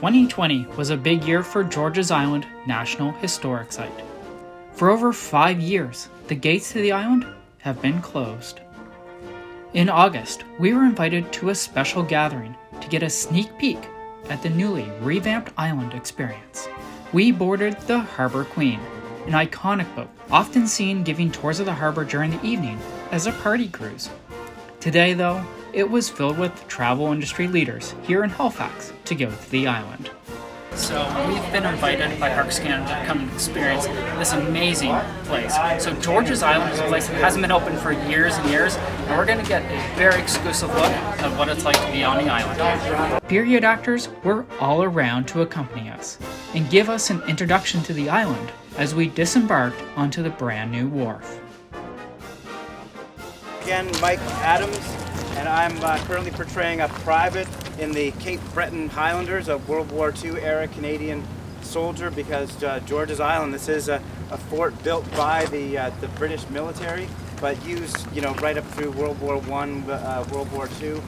2020 was a big year for George's Island National Historic Site. For over 5 years, the gates to the island have been closed. In August, we were invited to a special gathering to get a sneak peek at the newly revamped island experience. We boarded the Harbour Queen, an iconic boat often seen giving tours of the harbour during the evening as a party cruise. Today, though, it was filled with travel industry leaders here in Halifax to go to the island. So we've been invited by Parks Canada to come and experience this amazing place. So George's Island is a place that hasn't been open for years and years, and we're going to get a very exclusive look at what it's like to be on the island. Period actors were all around to accompany us and give us an introduction to the island as we disembarked onto the brand new wharf. Again, Mike Adams, and I'm currently portraying a private in the Cape Breton Highlanders, a World War II era Canadian soldier, because George's Island, this is a fort built by the British military, but used, right up through World War I, World War II.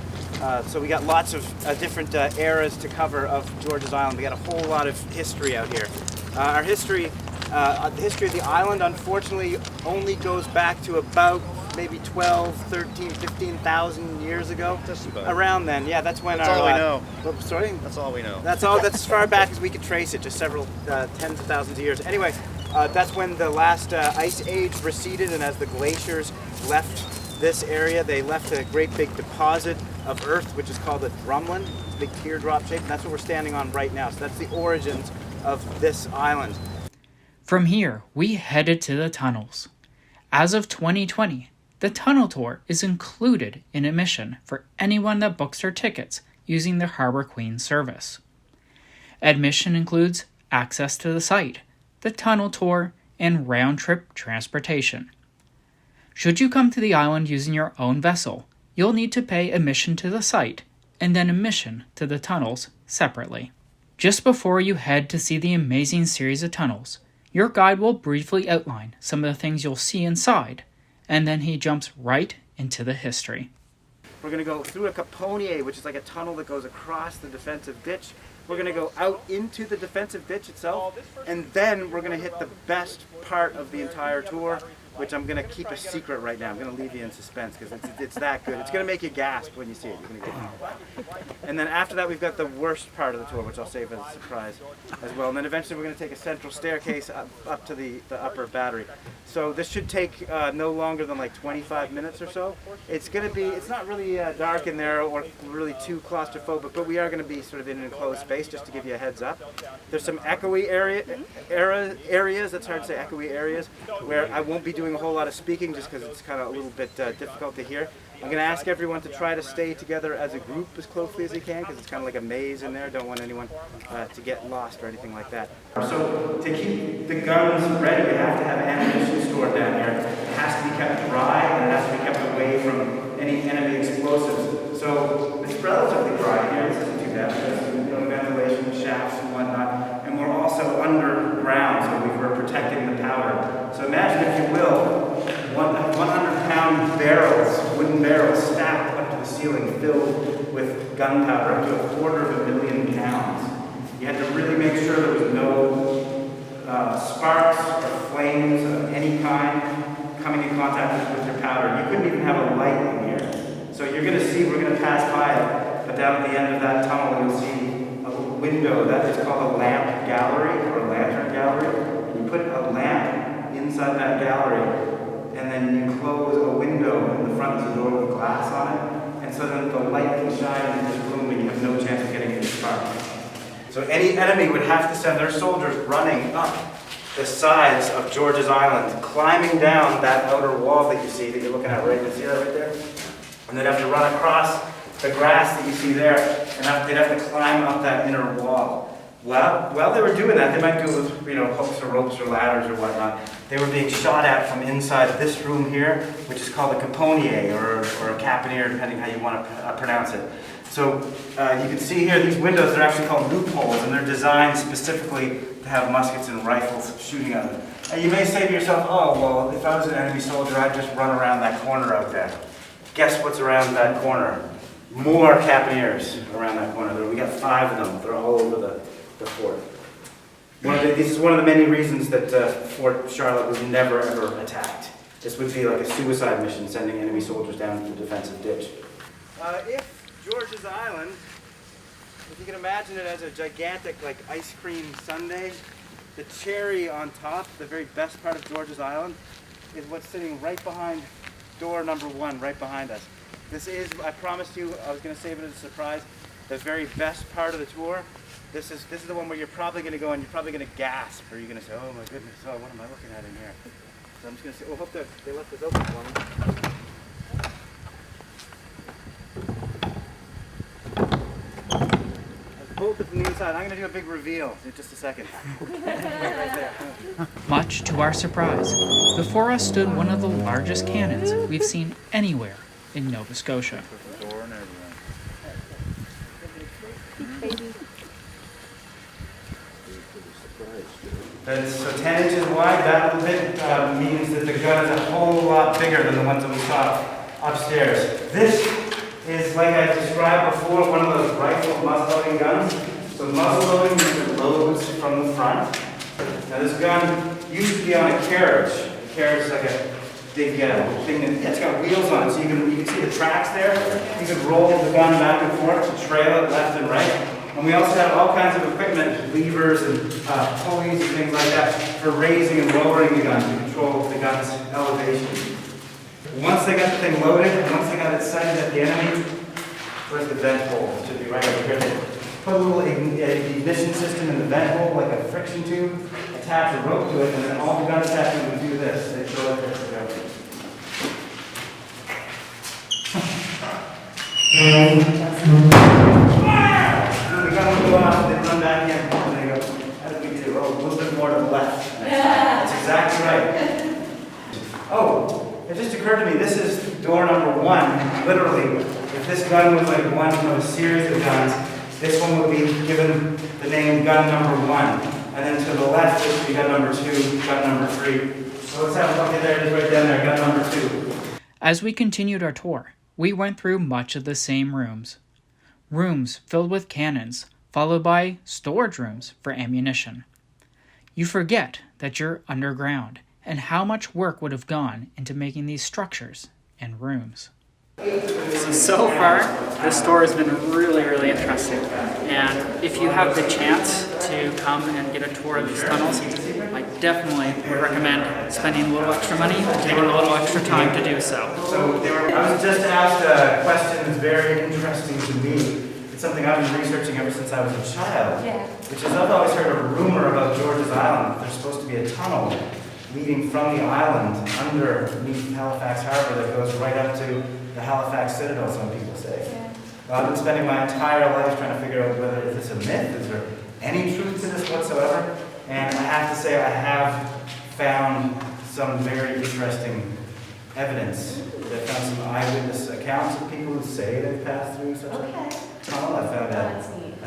So we got lots of different eras to cover of George's Island. We got a whole lot of history out here. The history of the island, unfortunately, only goes back to about maybe 12, 13, 15,000 years ago. Just about. Around then, yeah, that's when that's our... all we know. Sorry? That's all we know. That's as far back as we could trace it, just several tens of thousands of years. Anyway, that's when the last ice age receded, and as the glaciers left this area, they left a great big deposit of earth, which is called a drumlin. It's a big teardrop shape, and that's what we're standing on right now. So that's the origins of this island. From here, we headed to the tunnels. As of 2020, the tunnel tour is included in admission for anyone that books their tickets using the Harbour Queen service. Admission includes access to the site, the tunnel tour, and round-trip transportation. Should you come to the island using your own vessel, you'll need to pay admission to the site and then admission to the tunnels separately. Just before you head to see the amazing series of tunnels, your guide will briefly outline some of the things you'll see inside, and then he jumps right into the history. We're going to go through a caponier, which is like a tunnel that goes across the defensive ditch. We're going to go out into the defensive ditch itself, and then we're going to hit the best part of the entire tour, which I'm going to keep a secret right now. I'm going to leave you in suspense because it's that good. It's going to make you gasp when you see it. You're going to get... And then after that, we've got the worst part of the tour, which I'll save as a surprise as well. And then eventually we're going to take a central staircase up to the upper battery. So this should take no longer than like 25 minutes or so. It's not really dark in there or really too claustrophobic, but we are going to be sort of in an enclosed space, just to give you a heads up. There's some echoey areas, that's hard to say, echoey areas, where I won't be doing a whole lot of speaking just because it's kind of a little bit difficult to hear. I'm going to ask everyone to try to stay together as a group as closely as they can, because it's kind of like a maze in there. Don't want anyone to get lost or anything like that. So to keep the guns ready, you have to have ammunition stored down here. It has to be kept dry, and it has to be kept away from any enemy explosives. So it's relatively dry here. This isn't too bad. There's ventilation shafts and whatnot. And we're also underground, so we're protecting the powder. So imagine, if you will, 100-pound barrels, wooden barrels, stacked up to the ceiling, filled with gunpowder, up to 250,000 pounds. You had to really make sure there was no sparks or flames of any kind coming in contact with your powder. You couldn't even have a light in here. So you're going to see, we're going to pass by it, but down at the end of that tunnel you'll see a window that is called a lamp gallery, or a lantern gallery. You put a lamp inside that gallery, and then you close a window in the front of the door with glass on it, and so that the light can shine in this room and you have no chance of getting any spark. So any enemy would have to send their soldiers running up the sides of George's Island, climbing down that outer wall that you see, that you're looking at right, you see that right there? And they'd have to run across the grass that you see there, and they'd have to climb up that inner wall. Well, while they were doing that, they might do it with hooks or ropes or ladders or whatnot. They were being shot at from inside this room here, which is called a caponier or a caponier, depending how you want to pronounce it. So you can see here, these windows are actually called loopholes, and they're designed specifically to have muskets and rifles shooting at them. And you may say to yourself, oh, well, if I was an enemy soldier, I'd just run around that corner out there. Guess what's around that corner? more caponniers around that corner. We got 5 of them. They're all over the fort. This is one of the many reasons that Fort Charlotte was never ever attacked. This would be like a suicide mission, sending enemy soldiers down to the defensive ditch. If George's Island, if you can imagine it as a gigantic like ice cream sundae, the cherry on top, the very best part of George's Island, is what's sitting right behind door number 1, right behind us. This is, I promised you, I was going to save it as a surprise, the very best part of the tour. This is the one where you're probably going to go and you're probably going to gasp, or you're going to say, oh my goodness, oh, what am I looking at in here? So I'm just going to say, well, hope that they left this open for me. Let's bolt it from the inside. I'm going to do a big reveal in just a second. Wait right there. Much to our surprise, before us stood one of the largest cannons we've seen anywhere in Nova Scotia. So 10 inches wide, that little bit means that the gun is a whole lot bigger than the ones that we saw upstairs. This is, like I described before, one of those rifle muzzle-loading guns. So muzzle-loading means it loads from the front. Now this gun used to be on a carriage. The carriage is like a big thing that it's got wheels on it, so you can see the tracks there. You can roll the gun back and forth to trail it left and right. And we also have all kinds of equipment, levers and pulleys and things like that for raising and lowering the gun to control the gun's elevation. Once they got the thing loaded, and once they got it sighted at the enemy, where's the vent hole? It should be right over here. They put a little ignition system in the vent hole, like a friction tube, attach a rope to it, and then all the gun attachment would do this. They go like this. And the gun would go off, and they'd run back in, and they go, how did we do? Oh, a little bit more to the left. That's exactly right. Oh, it just occurred to me, this is door number 1, literally. If this gun was like one of a series of guns, this one would be given the name gun number 1. And then to the left, this would be gun number 2, gun number 3. So let's have a look at there, it is right down there, gun number 2. As we continued our tour, we went through much of the same rooms. Rooms filled with cannons, followed by storage rooms for ammunition. You forget that you're underground and how much work would have gone into making these structures and rooms. So far, this tour has been really interesting. And if you have the chance to come and get a tour of these tunnels, I definitely would recommend spending a little extra money and taking a little extra time to do so. I was just asked a question that's very interesting to me. It's something I've been researching ever since I was a child, which is I've always heard a rumor about George's Island. There's supposed to be a tunnel leading from the island underneath Halifax Harbour that goes right up to the Halifax Citadel, some people say. Well, I've been spending my entire life trying to figure out whether is this a myth, is there any truth to this whatsoever? And I have to say I have found some very interesting evidence. I found some eyewitness accounts of people who say they've passed through such a tunnel. I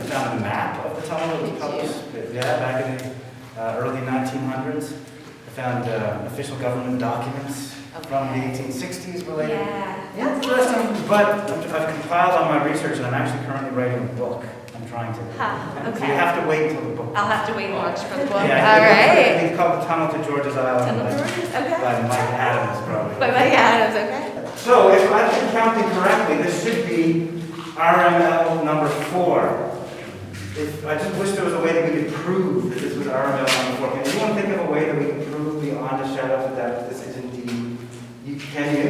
found a map of the tunnel that was published back in the early 1900s. I found official government documents from the 1860s related. Interesting, but I've compiled all my research and I'm actually currently writing a book. I'm trying to. Okay. So you have to wait until the book. I'll have to wait and watch for the book. Yeah, all right. It's called The Tunnel to George's Island by Mike Adams, probably. By Mike Adams, okay. So if I've been counting correctly, this should be RML number 4. I just wish there was a way that we could prove that this was RML number 4. Can anyone think of a way that we can prove beyond a shadow that this is indeed? Can you?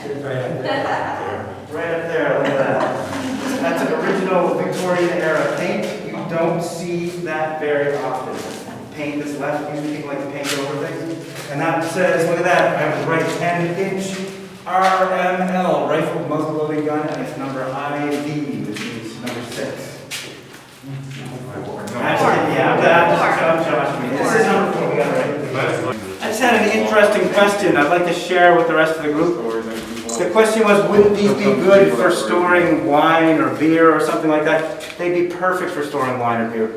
Right up there. Right up there, look at that. That's an original Victorian era paint. You don't see that very often. Paint that's left, usually people like to paint over things. And that says, look at that, I was right, 10-inch RML, rifle muzzle loading gun, and it's number IV, which means number 6. This is number 4, we got it right. I just had an interesting question I'd like to share with the rest of the group. The question was, wouldn't these be good for storing wine or beer or something like that? They'd be perfect for storing wine or beer.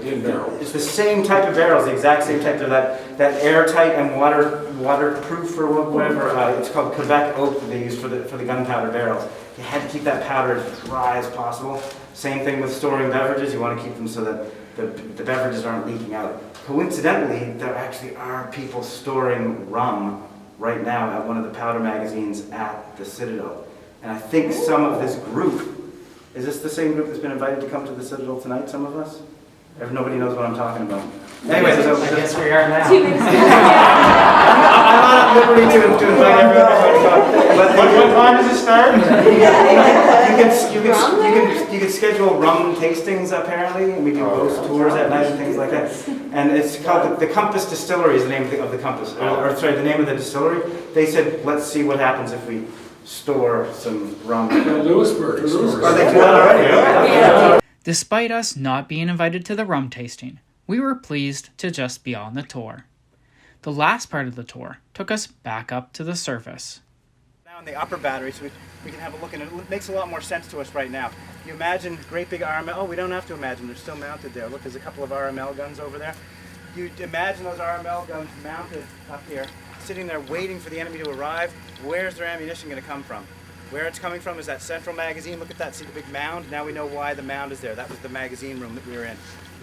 It's the same type of barrels, the exact same type of that airtight and waterproof or whatever. It's called Quebec oak that they use for the gunpowder barrels. You had to keep that powder as dry as possible. Same thing with storing beverages. You want to keep them so that the beverages aren't leaking out. Coincidentally, there actually are people storing rum right now at one of the powder magazines at the Citadel. And I think some of this group, is this the same group that's been invited to come to the Citadel tonight, some of us? Nobody knows what I'm talking about. Anyway, I guess we are now. I'm not at liberty to invite everyone to come. But What time does it start? you can schedule rum tastings apparently, and we can host tours at night and things like that. And it's called the Compass Distillery is the name of the Compass, or sorry, the name of the distillery. They said, let's see what happens if we store some rum. Lewisburg. Are they doing already? Yeah. Despite us not being invited to the rum tasting, we were pleased to just be on the tour. The last part of the tour took us back up to the surface. Now in the upper battery, so we can have a look, and it makes a lot more sense to us right now. You imagine great big RML, oh, we don't have to imagine, they're still mounted there. Look, there's a couple of RML guns over there. You imagine those RML guns mounted up here, sitting there waiting for the enemy to arrive. Where's their ammunition going to come from? Where it's coming from is that central magazine. Look at that, see the big mound? Now we know why the mound is there. That was the magazine room that we were in.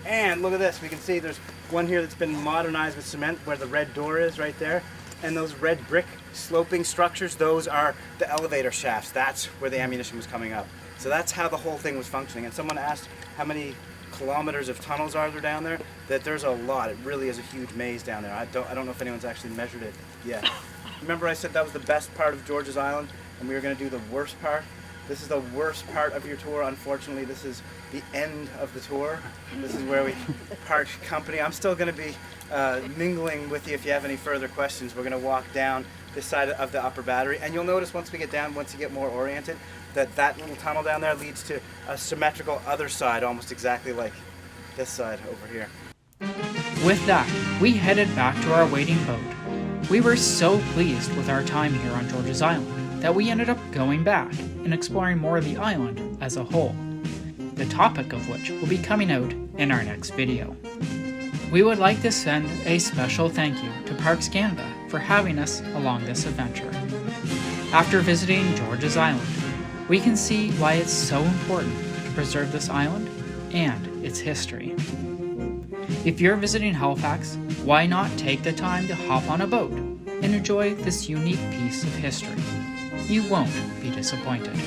And look at this, we can see there's one here that's been modernized with cement where the red door is right there. And those red brick sloping structures, those are the elevator shafts. That's where the ammunition was coming up. So that's how the whole thing was functioning. And someone asked how many kilometers of tunnels are there down there? That there's a lot. It really is a huge maze down there. I don't know if anyone's actually measured it yet. Remember I said that was the best part of George's Island and we were going to do the worst part? This is the worst part of your tour. Unfortunately, this is the end of the tour. This is where we part company. I'm still going to be mingling with you if you have any further questions. We're going to walk down this side of the upper battery, and you'll notice once we get down, once you get more oriented, that little tunnel down there leads to a symmetrical other side, almost exactly like this side over here. With that, we headed back to our waiting boat. We were so pleased with our time here on George's Island that we ended up going back and exploring more of the island as a whole, the topic of which will be coming out in our next video. We would like to send a special thank you to Parks Canada for having us along this adventure. After visiting George's Island, we can see why it's so important to preserve this island and its history. If you're visiting Halifax, why not take the time to hop on a boat and enjoy this unique piece of history? You won't be disappointed.